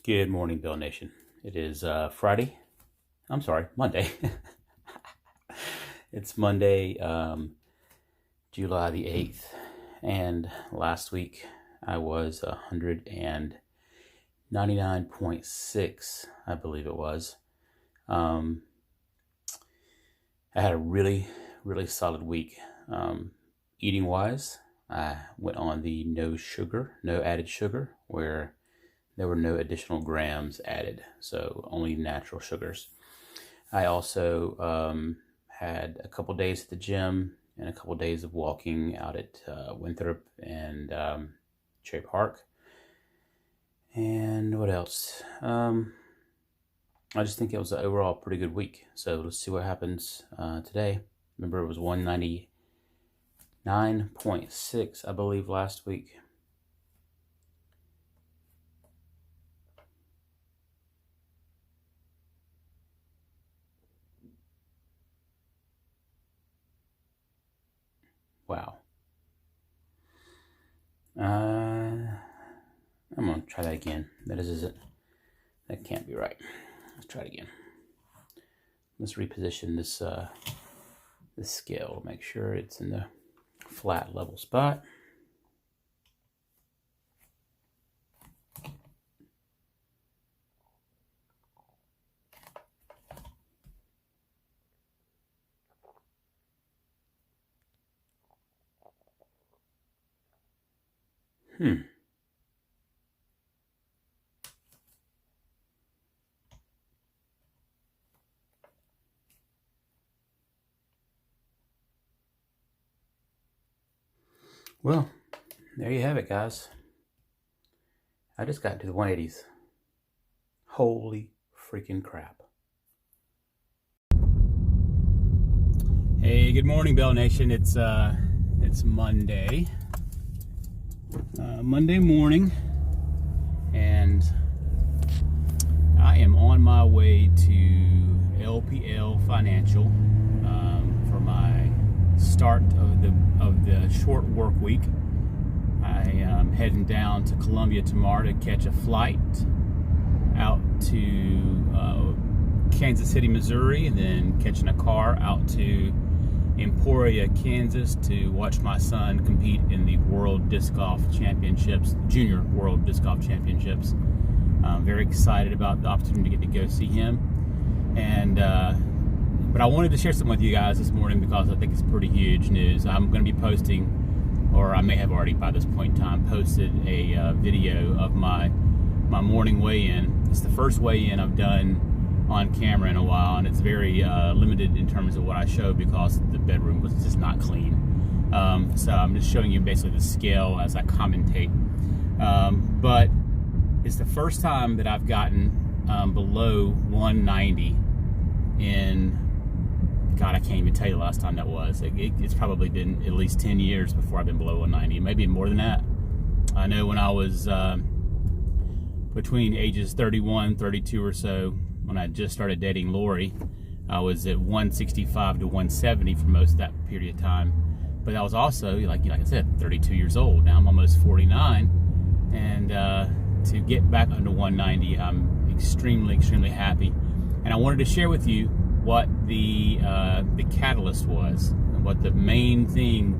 Good morning, Bill Nation. It is Friday. I'm sorry, Monday. It's Monday, July the 8th. And last week I was 199.6, I believe it was. I had a really solid week. Eating wise, I went on the no added sugar, where there were no additional grams added, so only natural sugars. I also had a couple days at the gym and a couple days of walking out at Winthrop and Cherry Park. And what else? I just think it was an overall pretty good week. So let's see what happens today. Remember, it was 199.6, I believe, last week. Wow. I'm gonna try that again. That can't be right. Let's try it again. Let's reposition this this scale to make sure it's in the flat level spot. Well, there you have it, guys. I just got to the 180's. Holy freaking crap. Hey, good morning, Bell Nation. It's Monday. Monday morning, and I am on my way to LPL Financial for my start of the short work week. I am heading down to Columbia tomorrow to catch a flight out to Kansas City, Missouri, and then catching a car out to Emporia, Kansas, to watch my son compete in the World Disc Golf Championships, Junior World Disc Golf Championships. I'm very excited about the opportunity to get to go see him. And but I wanted to share something with you guys this morning because I think it's pretty huge news. I'm going to be posting, or I may have already by this point in time posted, a video of my morning weigh-in. It's the first weigh-in I've done on camera in a while, and it's very limited in terms of what I show because the bedroom was just not clean. So I'm just showing you basically the scale as I commentate. But it's the first time that I've gotten below 190 in, God, I can't even tell you the last time that was. It's probably been at least 10 years before I've been below 190, maybe more than that. I know when I was between ages 31, 32 or so, when I just started dating Lori, I was at 165 to 170 for most of that period of time. But I was also, like I said, 32 years old. Now I'm almost 49, and to get back under 190, I'm extremely happy. And I wanted to share with you what the catalyst was, and what the main thing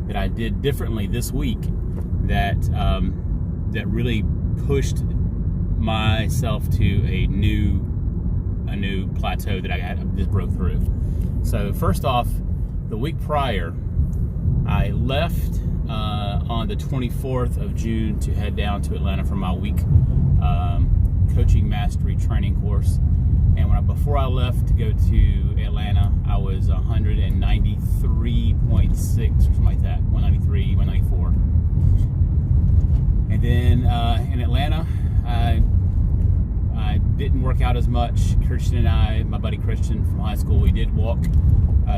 that I did differently this week that that really pushed myself to a new plateau that I just broke through. So first off, the week prior, I left on the 24th of June to head down to Atlanta for my week coaching mastery training course. And before I left to go to Atlanta, I was 193.6 or something like that, 193, 194. And then in Atlanta, I didn't work out as much. Christian and I, my buddy Christian from high school, we did walk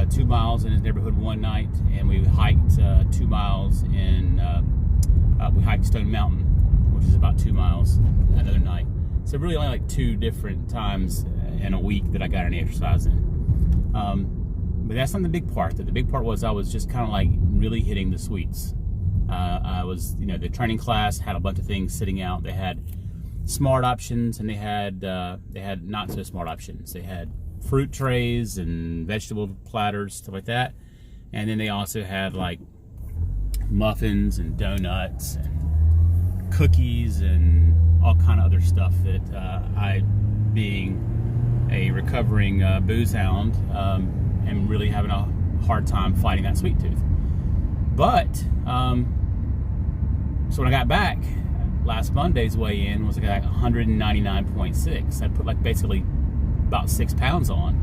2 miles in his neighborhood one night, and we hiked 2 miles we hiked Stone Mountain, which is about 2 miles, another night. So really only like 2 different times in a week that I got any exercise in. But that's not the big part. The big part was I was just kind of like really hitting the sweets. I was, the training class had a bunch of things sitting out. They had smart options, and they had not so smart options. They had fruit trays and vegetable platters, stuff like that. And then they also had like muffins and donuts and cookies and all kind of other stuff that I, being a recovering booze hound, am really having a hard time fighting that sweet tooth. But so when I got back, last Monday's weigh-in was like 199.6. I put like basically about 6 pounds on,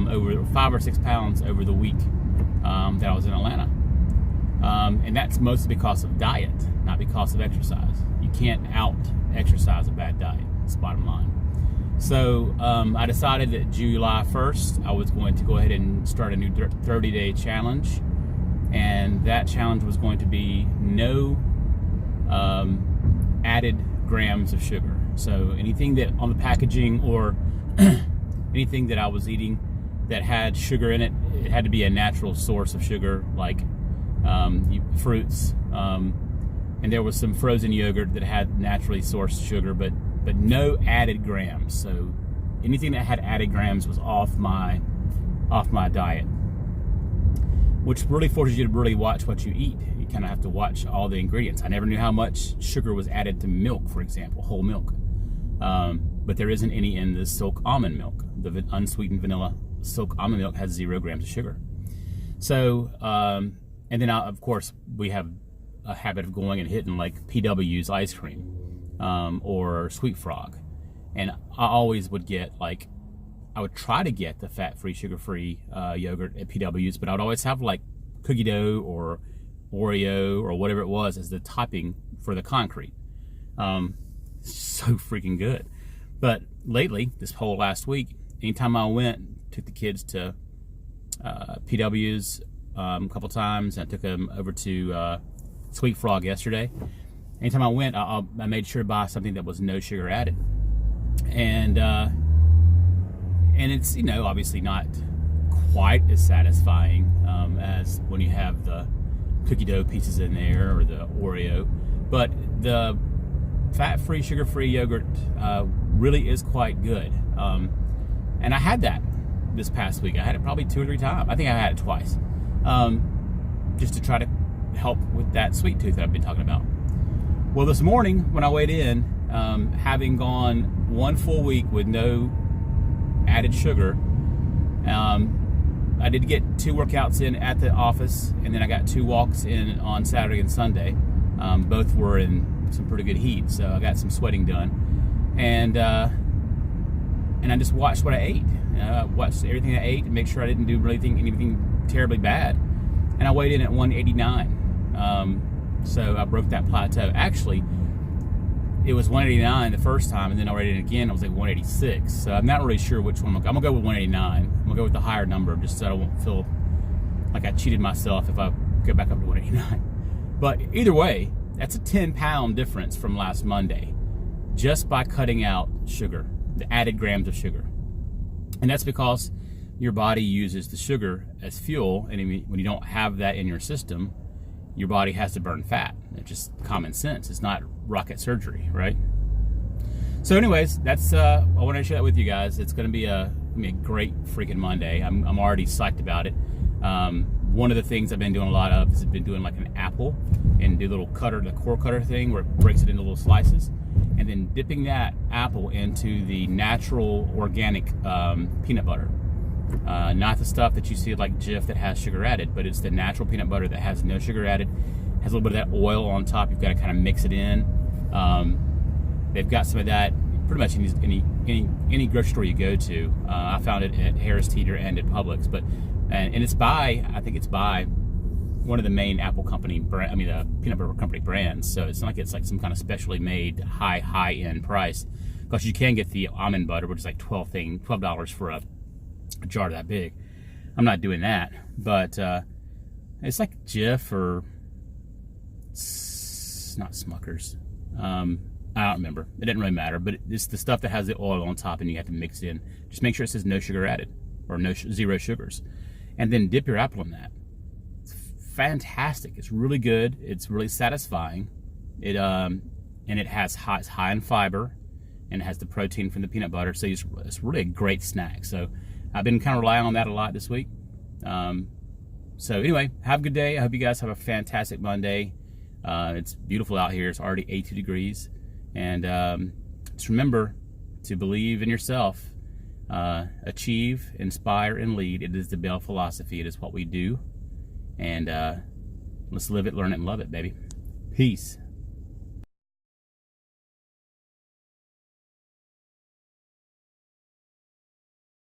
over 5 or 6 pounds over the week that I was in Atlanta. And that's mostly because of diet, not because of exercise. You can't out-exercise a bad diet, that's the bottom line. So I decided that July 1st, I was going to go ahead and start a new 30-day challenge. And that challenge was going to be no added grams of sugar. So anything that on the packaging or anything that I was eating that had sugar in it, it had to be a natural source of sugar, like fruits. And there was some frozen yogurt that had naturally sourced sugar, but no added grams. So anything that had added grams was off my diet, which really forces you to really watch what you eat. You kind of have to watch all the ingredients. I never knew how much sugar was added to milk, for example, whole milk. But there isn't any in the Silk almond milk. The unsweetened vanilla Silk almond milk has 0 grams of sugar. So, and then of course we have a habit of going and hitting like PW's ice cream, or Sweet Frog. And I always would get like, I would try to get the fat-free, sugar-free yogurt at PW's, but I would always have like cookie dough or Oreo or whatever it was as the topping for the concrete. So freaking good. But lately, this whole last week, anytime I took the kids to PW's a couple times, and I took them over to Sweet Frog yesterday. Anytime I went, I made sure to buy something that was no sugar added. And it's, obviously not quite as satisfying as when you have the cookie dough pieces in there or the Oreo. But the fat-free, sugar-free yogurt really is quite good. And I had that this past week. I had it probably 2 or 3 times. I think I had it twice. Just to try to help with that sweet tooth that I've been talking about. Well, this morning when I weighed in, having gone 1 full week with no added sugar, I did get 2 workouts in at the office, and then I got 2 walks in on Saturday and Sunday. Both were in some pretty good heat, so I got some sweating done. And I just watched what I ate. I watched everything I ate and make sure I didn't do anything terribly bad. And I weighed in at 189. So I broke that plateau. Actually, it was 189 the first time, and then I weighed in again. I was at 186. So I'm not really sure which one. I'm gonna go with 189. I'm gonna go with the higher number, just so I won't feel like I cheated myself if I go back up to 189. But either way, that's a 10-pound difference from last Monday, just by cutting out sugar, the added grams of sugar. And that's because your body uses the sugar as fuel, and when you don't have that in your system, your body has to burn fat. It's just common sense. It's not rocket surgery, right? So anyways, that's I wanted to share that with you guys. It's going to be a great freaking Monday. I'm already psyched about it. One of the things I've been doing a lot of is I've been doing like an apple and do a little the core cutter thing where it breaks it into little slices, and then dipping that apple into the natural organic peanut butter. Not the stuff that you see like Jif that has sugar added, but it's the natural peanut butter that has no sugar added, has a little bit of that oil on top. You've got to kind of mix it in. They've got some of that pretty much in any grocery store you go to. I found it at Harris Teeter and at Publix, and it's I think it's by one of the main apple company peanut butter company brands. So it's not like it's like some kind of specially made high end price, because you can get the almond butter, which is like $12 for a jar that big. I'm not doing that, but it's like Jif or not Smucker's. I don't remember. It didn't really matter, but it's the stuff that has the oil on top, and you have to mix it in. Just make sure it says no sugar added or zero sugars, and then dip your apple in that. It's fantastic. It's really good. It's really satisfying. It's high in fiber. and it has the protein from the peanut butter. So it's really a great snack. So I've been kind of relying on that a lot this week. So anyway, have a good day. I hope you guys have a fantastic Monday. It's beautiful out here. It's already 82 degrees. And just remember to believe in yourself, achieve, inspire, and lead. It is the Bell philosophy. It is what we do. And let's live it, learn it, and love it, baby. Peace.